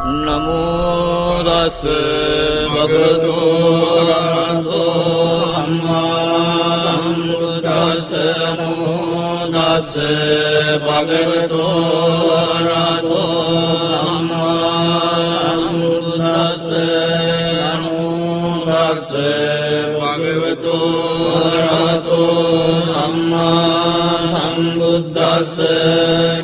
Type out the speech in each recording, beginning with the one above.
නමෝ තස් භගවතු අරහතෝ සම්මා සම්බුද්දස්ස නමෝ තස් භගවතු අරහතෝ සම්මා සම්බුද්දස්ස නමෝ තස් භගවතු අරහතෝ සම්මා සම්බුද්දස්ස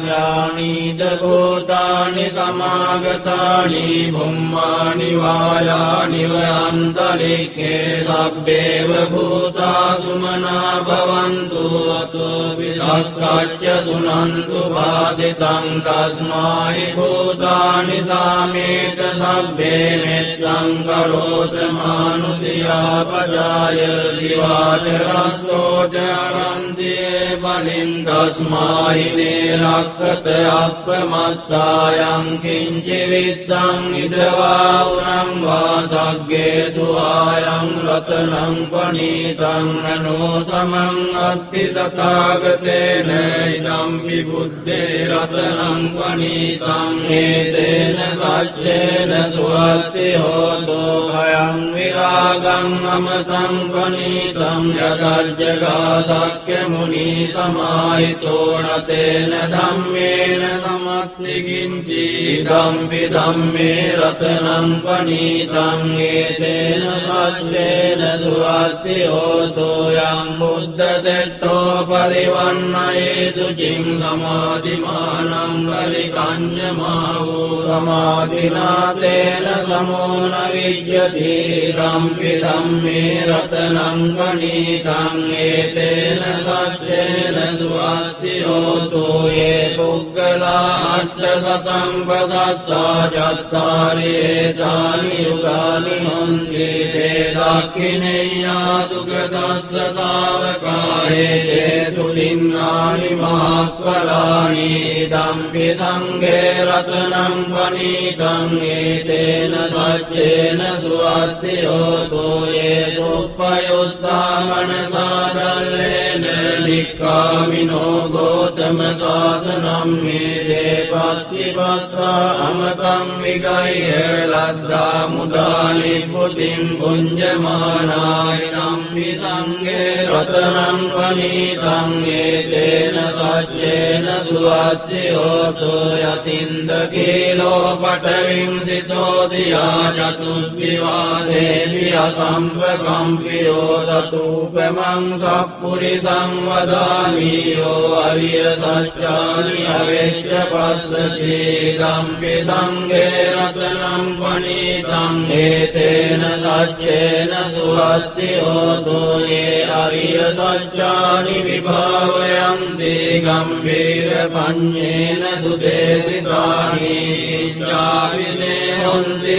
ඥානීද භූතානි සමාගතානි බුම්මානි වායානි වයන්තරික්ඛේ සබ්බේව භූතා සුමනා භවන්තු අතෝ විසක්ඛච්ච සුනන්තු වාදිතං තස්මායි භූතානි සාමේත සබ්බේ මෙත්තං කරෝත මානුසියා පජාය දිවාච රත්තෝ චරන්තියේ බලින් තස්මායිනේ රක්ඛත අප්පමත්තායං කිංචි විත්තං ඉදවා උරං වාසග්ගේ සුආයං රතනං පනීතං නනෝ සමං අත්ති තථාගතේන ඉදම් විබුද්දේ රතනං පනීතං හේතේන සච්චේන සුවත්ති හෝතෝ භයං විරාගං අමතං පනීතං යදජ්ජගා සක්්‍ය මුනි සමාහිතෝ නතේන ධම්මේන සමත්ති කිංචි ධම්පි ධම්මේ රතනං පනීතං ඒතේන සච්චේන සුවත්ති හෝතෝ යං බුද්ධ සෙට්ඨෝ පරිවන්නයේ සුචින් සමාධිමානං පරිකඤ්ඤමාවෝ සමාධිනාතේන සමෝන විජ්ජති ධම්පි ධම්මේ රතනං පනීතං ඒතේන සච්චේන සුවත්ති හෝතෝ යේ පුග්ගලා අට්ඨ සතං පසත්තා චත්තාරි ඒතානි යුගානි හොන්ති තේ දක්ඛිනේයා දුගදස්ස තාවකායේ සුදින්නානි මහක්ඛලානි ධම්පි සංඝේ රතනං පනීතං ඒතේන සච්චේන සුවත්ති හෝතෝ යේ සුප්පයුත්තා මනසාදල්ලේන නික්ඛාමිනෝ ගෝතම සාසනං මේ පත්තිපත්තා අමතං විගය්‍ය ලද්දා මුදා නිබ්බුතින් පුඤ්ජමානාය නම්පි සංඝේ රතනං පනීතං ඒතේන සච්චේන සුවත්ති හෝතෝ යතින්ද කීලෝ පඨවින් සිතෝසියා චතුබ්බිවාදේවි අසම්පකම්පියෝ සතුපමං සප්පුරිසං වදාමි යෝ අරිය සත්‍යානි අවෙච්ච පස්සති ධම්පි සංඝේ රතනං පනීතං ඒතේන සච්චේන සුවත්ති හෝතෝ යේ අරිය සත්‍යානි විභාවයන්ති ගම්භීර පඤ්ඤේන සුදේසිතානි ඉච්ඡාවිනේ හොන්ති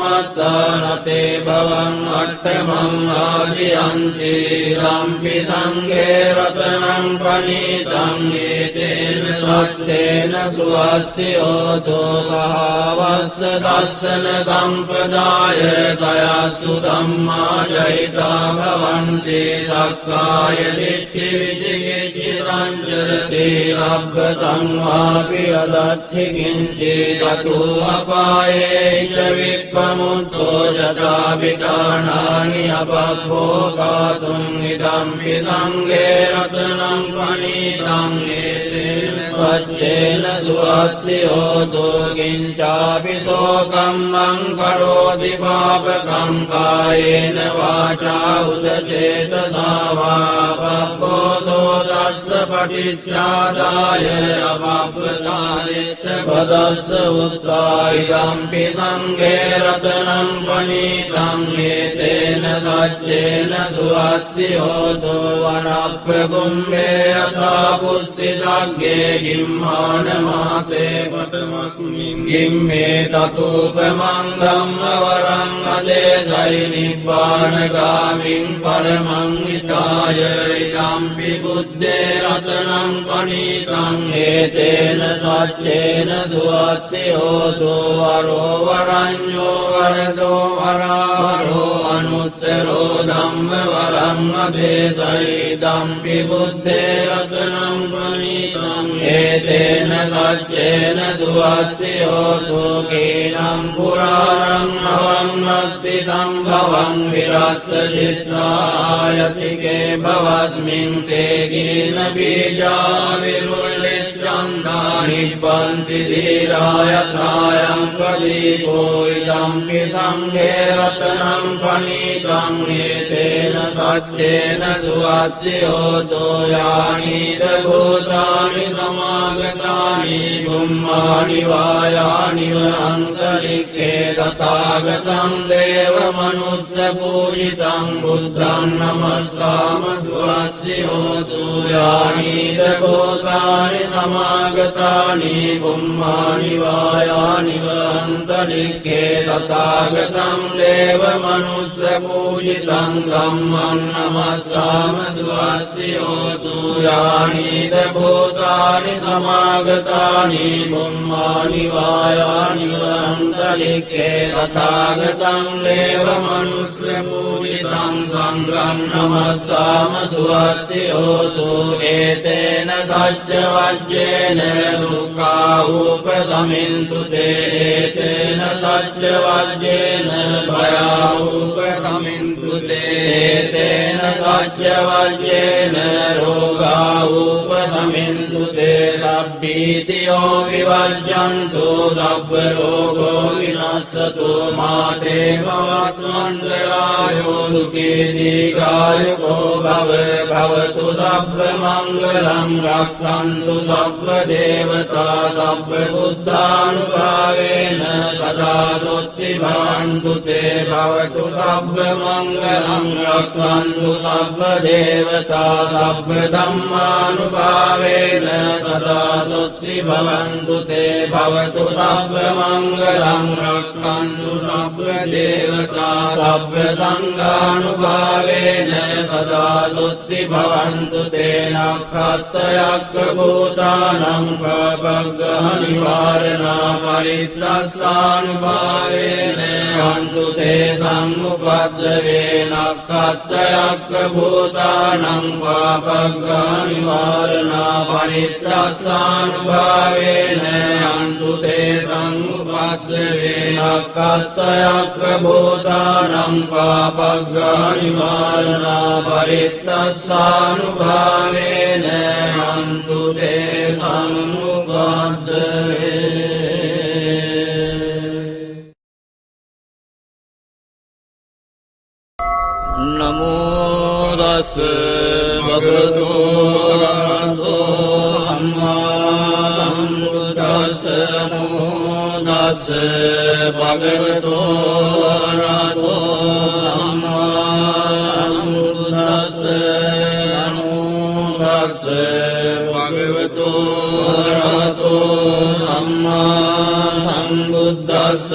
පුරප්පමත්තානතේ භවං අට්ඨමං ආදියන්ති ධම්පි සංඝේ රතනං පනීතං ඒතේන සච්චේන සුවත්ති හෝතෝ සහවස්ස දස්සන සම්පදාය තයස්සු ධම්මා ජහිතා භවන්ති සක්කාය දිට්ඨි විචිකිච්ඡිතං සීලබ්බතං වාපි අදච්චි කිංචි තතු අපායේ ච විප්පමුත්තෝ යතා විඨානානි අපභෝගාතුං ඉදම්පි සංඝේ රතනං පනීතං ඒතේන සච්චේන සුවත්ති හෝතෝ කිංචාපි සෝකම්මං කරෝති පාපකං කායේන වාචා උදචේතසා වා පබ්බෝසෝ තස්ස පටිච්චාදාය අපප්පදායේත පදස්ස උත්තා ඉදම්පි සංඝේ රතනං පනීතං ඒතේන සච්චේන සුවත්ති හෝතෝ වනප්පකුම්භේ අතා පුස්සිතග්ගේ ගිම්මාන මාසේ පතමස්මින් ගිම්මේ තතුපමං ධම්ම වරං අදේසයි නිබ්බාන ගාමින් පරමං හිතාය ඉදම් ඉදම්පි බුද්දේ රතනං පනීතං ඒතේන සච්චේන සුවත්ති හෝතු වරෝ වරඤ්ඤෝ වරදෝ වරාවරෝ අනුත්තරෝ ධම්ම වරං අදේසයි ඉදම්පි බුද්දේ රතනං පනීතං ඒතේන සච්චේන සුවත්ති හෝතු කීනං පුරාණං අවන්නස්ති සම්භවං විරත්ත චිත්තායතිකේ භවස්මින් තේ ගීන බීජා විරුල්ලිච්ඡන්දා නිබ්බන්ති ධීරායථායං ප්‍රදීපෝ ඉදම්පි සංඝේ රතනං පනීතං ඒතේන සච්චේන සුවත්ති හෝතෝ යානිද භූතානි සමාගතානි බුම්මානි වායානි වනන්තරික්ඛේ තථාගතං දේව මනුස්ස පූජිතං බුද්ධං නමස්සාම සුවත්ති හෝතු යානිද භූතානි සමාගතානි බුම්මානි වායානි වනන්තරික්ඛේ තථාගතං දේව මනුස්ස පූජිතං ධම්මං නමස්සාම සුවත්ති හෝතු යානිද භූතානි සමාගතානි බුම්මානි වායානි වනන්තරික්ඛේ තථාගතං දේව මනුස්ස පූජිතං සංඝං නමස්සාම සුවත්ති හෝතු ඒතේන සච්ච වජ්ජේන දුක්ඛා උපසමින්තු ඒතේන සච්ච වජ්ජේන භයා උපසමින්තු ඒතේන සච්ච වජ්ජේන රෝගා උපසමින්තු සබ්බීතියෝ විවජ්ජන්තු සබ්බ රෝගෝ විනස්සතු මාතේ භවත්වන්දරායෝ සුඛී දීඝායුකෝ භව භවතු සබ්බ මංගලං රක්ඛන්තු සබ්බ දේවතා සබ්බ බුද්ධානුභාවේන සදා සොත්ති භවන්තු තේ භවතු සබ්බ මංගලං රක්ඛන්තු සබ්බ දේවතා සබ්බ ධම්මානුභාවේන සදා සොත්ති භවන්තු තේ භවතු සබ්බ මංගලං රක්ඛන්තු සබ්බ දේවතා සබ්බ සංඝානුභාවේන සදා සොත්ති භවන්තු තේ නක්ඛත්තයක්ඛ භූතානං පබග්ගහ නිවාරණා පරිත්තස්සානුභාවේන හන්තු තේ සම්මුපද්දවේ නක්ඛත්තයක්ඛ භූතානං පබග්ගහ නිවාරණා පරිත්තස්සානුභාවේන හන්තු තේ සම්මුපද්දවේ නක්ඛත්තයක්ඛ භූතානං පබග්ගහ නිවාරණා පරිත්තස්සානුභාවේන හන්තු තේ සම්මුපද්දවේ නමෝ තස්ස භගවතු අරහතෝ සම්මා සම්බුද්දස්ස නමෝ තස්ස භගවතු අරහතෝ සම්මා සම්බුද්දස්ස නමෝ තස්ස භගවතු අරහතෝ සම්මා සම්බුද්දස්ස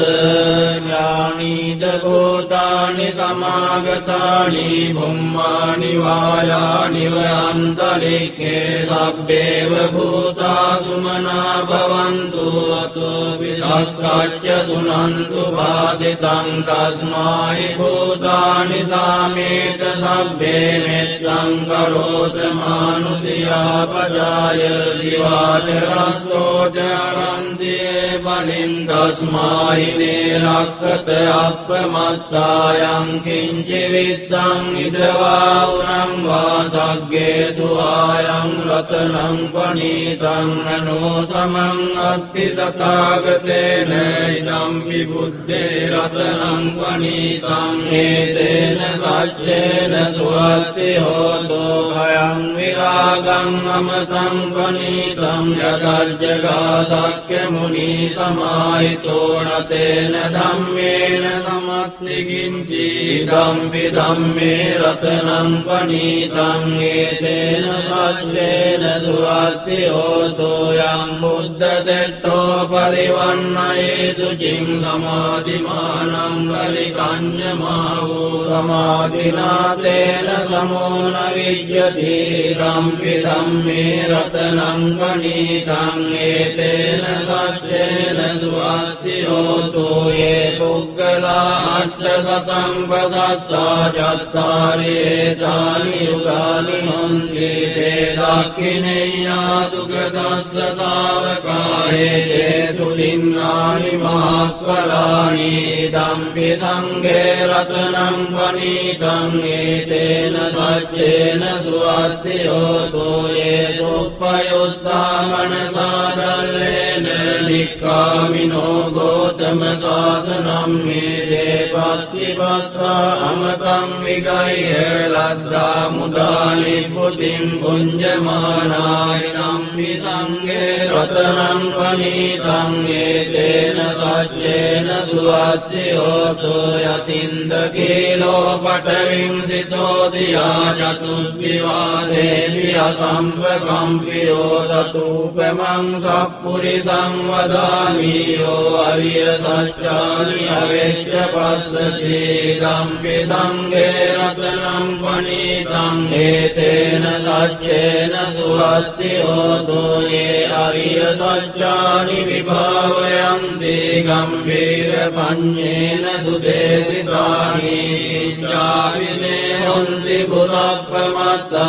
ඥානීද භූතානි සමාගතානි බුම්මානි වායානි වයන්තරික්ඛේ සබ්බේව භූතා සුමනා භවන්තු අතෝ විසක්ඛච්ච සුනන්තු භාසිතං තස්මායි භූතානි සාමේත සබ්බේ මෙත්තං කරෝත මානුසියා පජාය දිවාචරත්තෝ චරන්තියේ බලින් තස්මායිනේ රක්ඛත අප්පමත්තායං කිංචි විත්තං ඉදවා උරං වාසග්ගේ සුආයං රතනං පනීතං නනෝ සමං අත්ති තථාගතේන ඉදම්පි බුද්දේ රතනං පනීතං ඒතේන සච්චේන සුවත්ති හෝතෝ භයං විරාගං අමතං පනීතං යදජ්ජගා සක්්‍ය මුනි සමාහිතෝ නතේන ධම්මේන සමත්ති කිංචි ධම්පි ධම්මේ රතනං පනීතං ඒතේන සච්චේන සුවත්ති හෝතෝ යං බුද්ධ සෙට්ඨෝ පරිවන්නයේ සුචින් සතින් සමාධිමානං පරිකඤ්ඤමාවෝ සමාධිනාතේන සමෝන විජ්ජති ධම්පි ධම්මේ රතනං පනීතං ඒතේන සච්චේන සුවත්ති හෝතු යේ පුග්ගලා අට්ඨ සතං පසත්තා චත්තාරි ඒතානි යුගානි හොන්ති තේ දක්ඛිනේයා දුගදස්ස තාවකායේ සුදින්නානි මහක්ඛලානි ධම්පි සංඝේ රතනං පනීතං ඒතේන සච්චේන සුවත්ති හෝතු යේ සුප්පයුත්තා මනසාදල්ලේන නික්ඛාමිනෝ ගෝතම සාසනං මේදේ පත්තිපත්තා අමතං විගය්‍ය ලද්දා මුදානි පුතින් පුඤ්ජමානාය නම්පි සංඝේ රතනං පනීතං ඒතේන සච්චේන සුවත්ති හෝතු යතින්ද කීලෝ පඨවින් සිතෝසියා චතුබ්බිවාදේවි අසම්පකම්පියෝ තතුපමං සප්පුරිසං වදාමි යෝ අරිය සච්චානි අවෙච්ච පස්සති ධම්පි සංඝේ රතනං පනීතං ඒතේන සච්චේන සුවත්ති හෝතු යේ අරිය සච්චානි විභාවයන්ති ගම්භීර පඤ්ඤේන සුදේසිතානි ඉච්ඡාවිනේ හොන්ති පුරප්පමත්තානතේ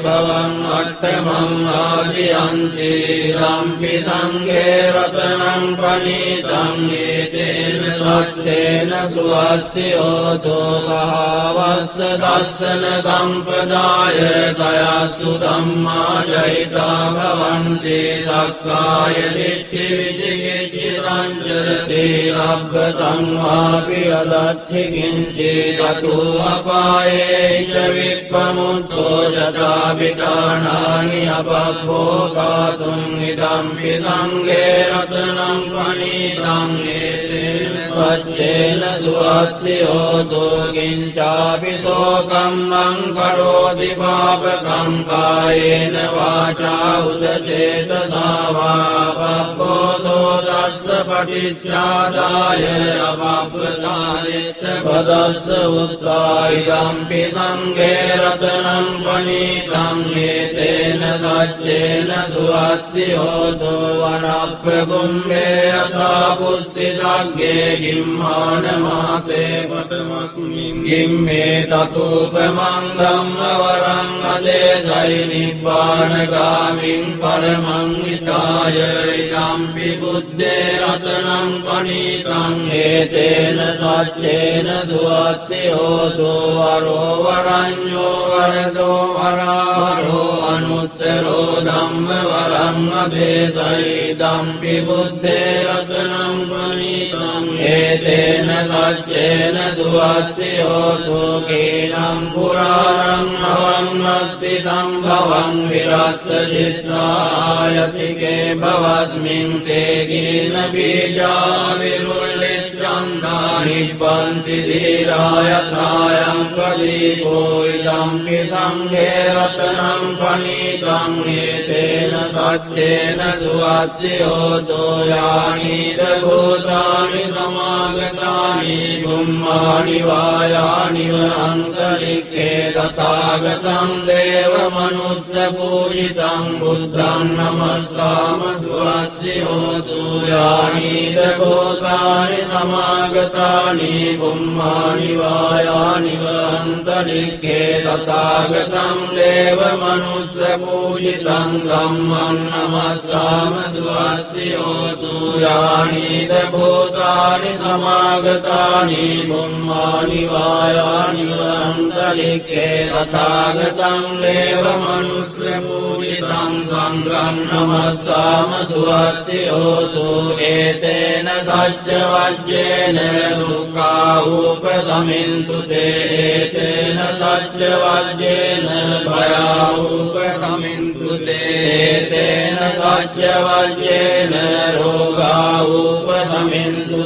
භවං අට්ඨමං ආදියන්ති ධම්පි සංඝේ රතනං පනීතං ඒතේන සච්චේන සුවත්ති හෝතු සහවස්ස දස්සන සම්පදාය තයස්සු ධම්මා ජහිතා භවන්ති සක්කාය දිට්ඨි විචිකිච්ඡිතං සීලබ්බතං වාපි අදච්චි කිංචි තතු අපායේ ච විප්පමුත්තෝ යතා විඨානානි අපප්පෝකාතුං ඉදම්පි සංඝේ රතනං පනීතං ඒතේන සච්චේන සුවත්ති හෝතු කිංචාපි සෝකම්මං කරෝති පාපකං කායේන වාචා උදචේතසා වා පප්පෝසෝ දස්ස පටිච්චාදාය අපප්පදායෙත් පදස්ස උත්තා ඉදම්පි සංඝේ රතනං පනීතං ඒතේන සච්චේන සුවත්ති හෝතු වනප්පකුම්භේ අතා පුස්සිතග්ගේ ගිම්මාන මාසේ පඨමස්මින් ගිම්මේ තතුපමං ධම්ම වරං අදේසයි නිබ්බානගාමින් පරමං හිතාය ඉදම්පි බුද්දේ රතනං පනීතං ඒතේන සච්චේන සුවත්ති හෝතු වරෝ වරඤ්ඤෝ වරදෝ වරාවරෝ අනුත්තරෝ ධම්ම වරං අදේසයි ධම්පි බුද්දේ රතනං පනීතං ඒතේන සච්චේන සුවත්ති හෝතු කේනම් පුරාණං අවන්නස්ති සම්භවං විරත්ත චිත්තායතිකේ භවස්මින් තේ ගින බීජා විරුල්ලිච්ඡන්දා නිබ්බන්ති ධීරායථායං ප්‍රදීපෝ ඉදම්පි සංඝේ රතනං පනීතං ඒතේන සච්චේන සුවත්ති හෝතු යානිද භූතානි සමාගතානි බුම්මානි වායානි වනන්තරික්ඛේ තථාගතං දේව මනුස්ස පූජිතං බුද්ධං නමස්සාම සුවත්ති හෝතු යානිද භූතානි සමාගතානි බුම්මානි වායානි වනන්තරික්ඛේ තථාගතං දේව මනුස්ස පූජිතං ධම්මං නමස්සාම සුවත්ති හෝතු යානිද භූතානි සමාගතානි බුම්මානි වායානි වනන්තරික්ඛේ තථාගතං දේව මනුස්ස පූජිතං සංඝං නමස්සාම සුවත්ති හෝතු ඒතේන සච්ච වජ්ජේන දුක්ඛා උපසමින්තු ඒතේන සච්ච වජ්ජේන භයා උපසමින්තු ඒතේන සච්ච වජ්ජේන රෝගා උපසමින්තු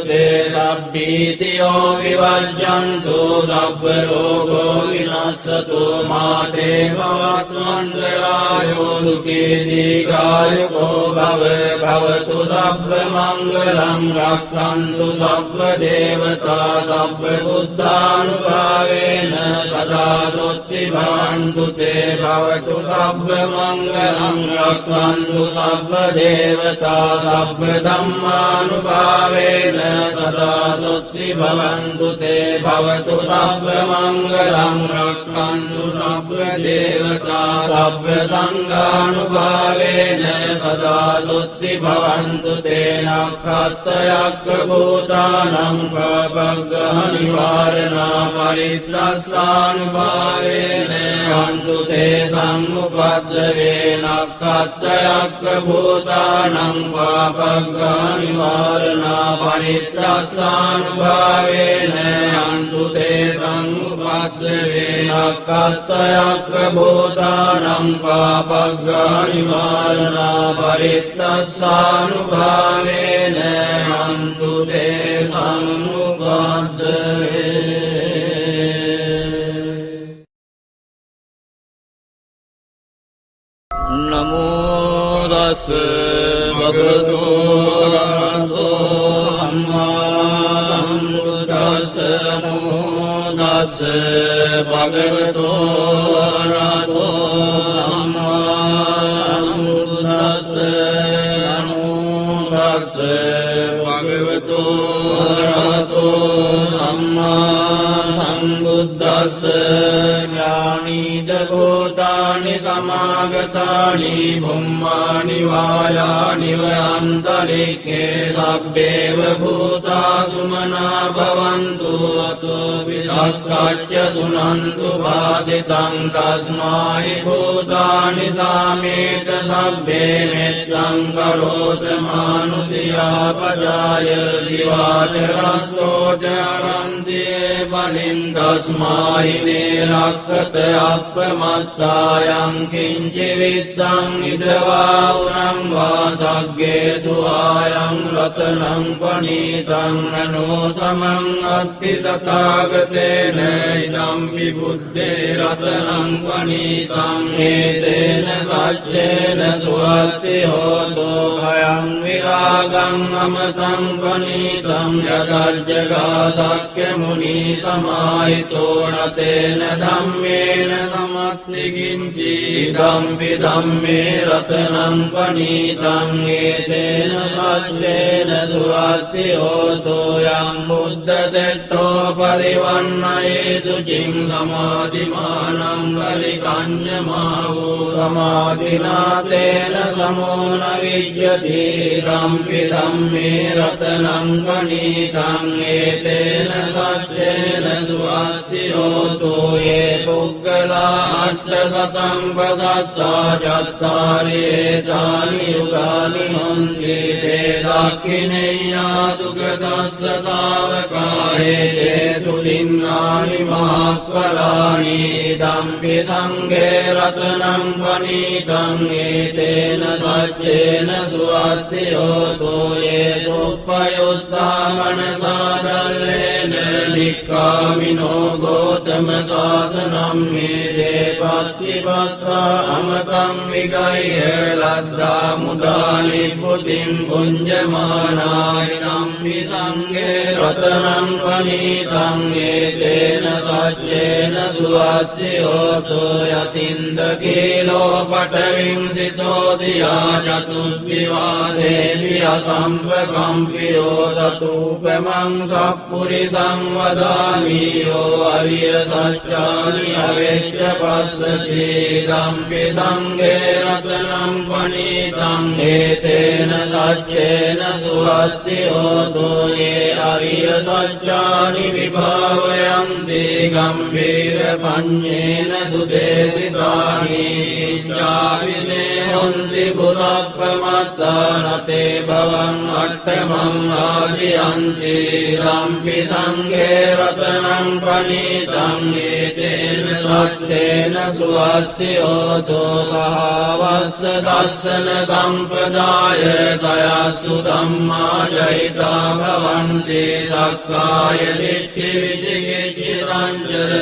සබ්බීතියෝ විවජ්ජන්තු සබ්බ රෝගෝ විනස්සතු මාතේ භවතු මංගලායෝ සුඛී දීඝායුකෝ භව භවතු සබ්බ මංගලං රක්ඛන්තු සබ්බ දේවතා සබ්බ බුද්ධානුභාවේන සදා සොත්ති භවන්තු තේ භවතු සබ්බ මංගලං රක්ඛන්තු සබ්බ දේවතා සබ්බ ධම්මානුභාවේන සදා සොත්ති භවන්තු තේ භවතු සබ්බ මංගලං රක්ඛන්තු සබ්බ දේවතා සබ්බ සංඝානුභාවේන සදා සොත්ති භවන්තු තේ නක්ඛත්තයක්ඛ භූතානං පබග්ගහ නිවාරණා පරිත්‍රස්සානුභාවේන හන්තු තේ සම්මුපද්දවේ නක්ඛත්තයක්ඛ භූතානං පබග්ගහ නිවාරණා පරිත්‍රස්සානුභාවේන හන්තු තේ සම්මුපද්දවේ නක්ඛත්තයක්ඛ භූතානං පබග්ගහ නිවාරණා පරිත්‍රස්සානුභාවේන හන්තු තේ සම්මුපද්දවේ නමෝ තස් භගවතු අරහතෝ සම්මා සම්බුද්දස්ස නමෝ තස් භගවතු අරහතෝ සම්මා සම්බුද්දස්ස නමෝ තස් භගවතු අරහතෝ සම්මා සම්බුද්දස්ස ඥානීද භූතානි සමාගතානි බුම්මානි වායානි වයන්තරික්ඛේ සබ්බේව භූතා සුමනා භවන්තු අතෝ විසක්ඛච්ච සුනන්තු වාදිතං තස්මායි භූතානි සාමේත සබ්බේ මෙත්තං කරෝත මානුසියා පජාය දිවාච රත්තෝ චරන්තියේ බලින් තස්මායිනේ රක්ඛත අප්පමත්තායං කිංචි විත්තං ඉදවා උරං වාසග්ගේසු ආයං රතනං පනීතං නනෝ සමං අත්ති තථාගතේන ඉදම් විබුද්ධේ රතනං පනීතං හේතේන සච්චේන සුවත්ති හෝතෝ භයං විරාගං අමතං පනීතං යදජ්ජගා සක්්‍ය මුනි සමාහිතෝ නතේන ධම්මේන සමත්ති කිංචි ධම්පි ධම්මේ රතනං පනීතං ඒතේන සච්චේන සුවත්ති හෝතෝ යං බුද්ධ සෙට්ඨෝ පරිවන්නයේ සුචින් සමාධිමානං පරිකඤ්ඤමාවෝ සමාධිනාතේන සමෝන විජ්ජති ධම්පි ධම්මේ රතනං පනීතං ඒතේන සච්චේන සුවත්ති හෝතෝ යේ පුග්ගලා අට්ඨ සතං පසත්තා චත්තාරි ඒතානි යුගානි හොන්ති තේ දක්ඛිනේයා දුගදස්ස තාවකායේ සුදින්නානි මහක්ඛලානි ධම්පි සංඝේ රතනං පනීතං ඒතේන සච්චේන සුවත්ති හෝතෝ යේ සුප්පයුත්තා මනසාදල්ලේන නික්ඛාමිනෝ ගෝතම සාසනං මේ පත්තිපත්තා අමතං විගය්‍ය ලද්දා මුදානි පුතින් පුඤ්ජමානාය නම්මි සංඝේ රතනං පනීතං ඒතේන සච්චේන සුවත්ති හෝතෝ යතින්ද කීලෝ පඨවින් සිතෝසියා චතුබ්බිවාදේවි අසම්පකම්පියෝ සතූපමං සප්පුරිසං වදාමි යෝ අරිය සච්චානි අවෙච්ච පස්සති ධම්පි සංඝේ රතනං පනීතං ඒතේන සච්චේන සුවත්ති හෝතෝ යේ අරිය සච්චානි විභාවයන්ති ගම්භීර පඤ්ඤේන සුදේසිතානි ඉච්ඡාවිනේ හොන්ති පුරප්පමත්තා නතේ භවං අට්ඨමං ආදියන්ති ධම්පි සංඝේ රතනං පනීතං ඒතේන සච්චේන සුවත්ති හෝතෝ සහවස්ස දස්සන සම්පදාය තයස්සු ධම්මා ජහිතා භවන්ති සක්කාය දිට්ඨි විචිකිච්ඡිතං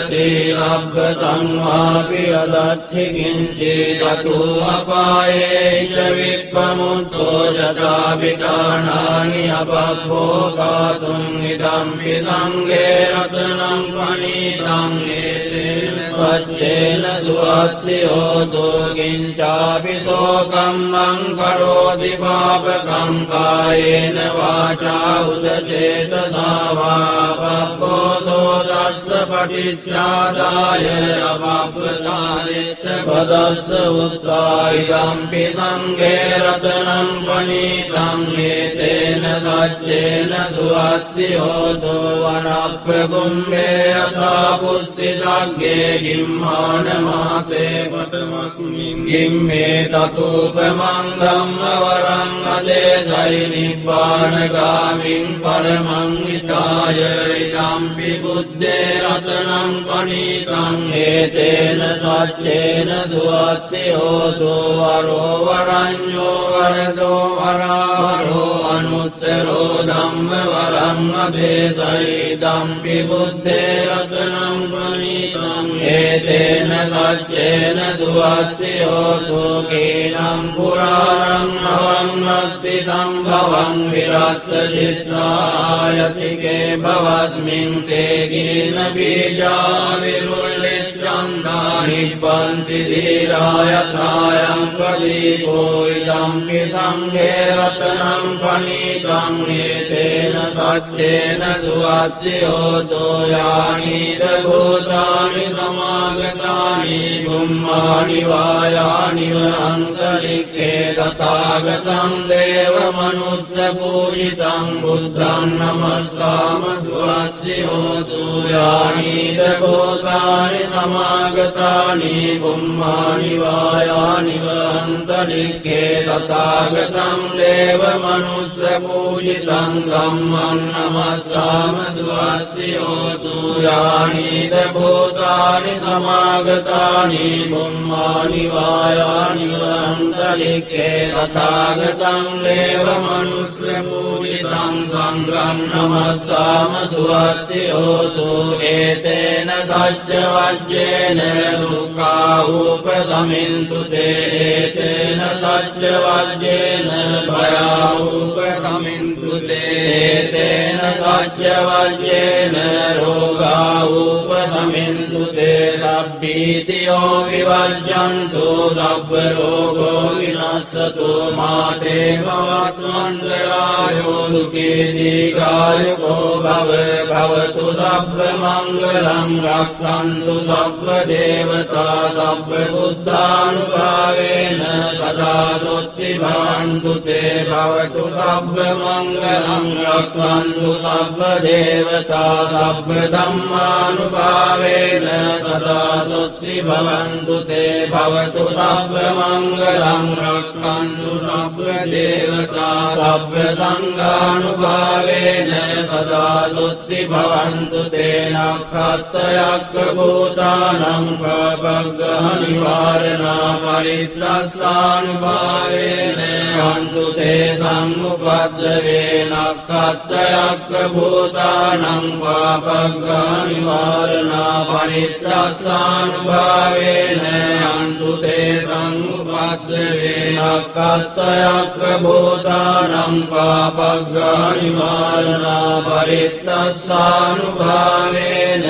සීලබ්බතං වාපි අදච්චි කිංචි තතු අපායේ ච විප්පමුත්තෝ යතා විඨානානි අපබ්බෝකාතුං ඉදම්පි සංඝේ රතනං පණීතං ඒතේන සච්චේන සුවත්ති හෝතු කිංචාපි සෝකම්මං කරෝති පාපකං කායේන වාචා උදචේතසා වා පබ්බෝසෝ තස්ස පටිච්චාදාය අපබ්බතායෙත්ත පදස්ස උත්තා ඉදම්පි සංඝේ රතනං පණීතං ඒතේන සච්චේන සුවත්ති හෝතු වනප්පකුම්භේ අතා පුස්සිතග්ගේ ගිම්මාන මාසේ පඨමස්මින් ගිම්මේ තතුපමං ධම්ම වරං අදේසයි නිබ්බානගාමින් පරමං හිතාය ඉදම්පි බුද්දේ රතනං පණීතං ඒතේන සච්චේන සුවත්ති හෝතු වරෝ වරඤ්ඤෝ වරදෝ වරාවරෝ අනුත්තරෝ ධම්ම වරං අදේසයි ඉදම්පි බුද්දේ රතනං පණීතං ඒතේන සච්චේන සුවත්ති හෝතු කේනම් පුරාණං අවන්නස්ති සම්භවං විරත්ත චිත්තායතිකේ භවස්මින් තේ ගින බීජා විරුල්ලිච්ඡන්දා නිබ්බන්ති ධීරායථායං ප්‍රදීපෝ ඉදම්පි සංඝේ රතනං පණීතං ඒතේන සච්චේන සුවත්ති හෝතු යානිද භූතානි සමාගතානි බුම්මානි වායානි වනන්තරික්ඛේ තථාගතං දේව මනුස්ස පූජිතං බුද්ධං නමස්සාම සුවත්ති හෝතු යානිද භූතානි සමාගතානි බුම්මානි වායානි වනන්තරික්ඛේ තථාගතං දේව මනුස්ස පූජිතං ධම්මං නමස්සාම සුවත්ති හෝතු යානිද භූතානි සමාගතානි බුම්මානි වායානි වනන්තරික්ඛේ තථාගතං දේව මනුස්ස පූජිතං සංඝං නමස්සාම සුවත්ති හෝතු ඒතේන සච්ච වජ්ජේන දුක්ඛා උපසමින්තු තේ ඒතේන සච්ච වජ්ජේන භයා උපසමින්තු තේ ඒතේන සච්ච වජ්ජේන රෝගා උපසමින්තු තේ සබ්බීතියෝ විවජ්ජන්තු සබ්බ රෝගෝ විනස්සතු මාතේ භවත්වන්දරායෝ සුඛී දීඝායුකෝ භව භවතු සබ්බ මංගලං රක්ඛන්තු සබ්බ දේවතා සබ්බ බුද්ධානුභාවේන සදා සොත්ති භවන්තු තේ භවතු සබ්බ මංගලං රක්ඛන්තු සබ්බ දේවතා සබ්බ ධම්මානුභාවේන සදා සොත්ති භවන්තු තේ භවතු සබ්බ මංගලං රක්ඛන්තු සබ්බ දේවතා සබ්බ සංඝානුභාවේන සදා සොත්ති භවන්තු තේ නක්ඛත්තයක්ඛ භූතානං පබග්ගහ නිවාරණා පරිත්‍රස්සානුභාවේන හන්තු තේ සම්මුපද්දවේ නක්ඛත්තයක්ඛ භූතානං පබග්ගහ නිවාරණා පරිත්‍රස්සානුභාවේන හන්තු තේ සම්මුපද්දවේ නක්ඛත්තයක්ඛ භූතානං පබග්ගහ නිවාරණා පරිත්‍රස්සානුභාවේන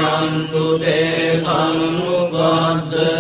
හන්තු තේ සම්මුපද්දවේ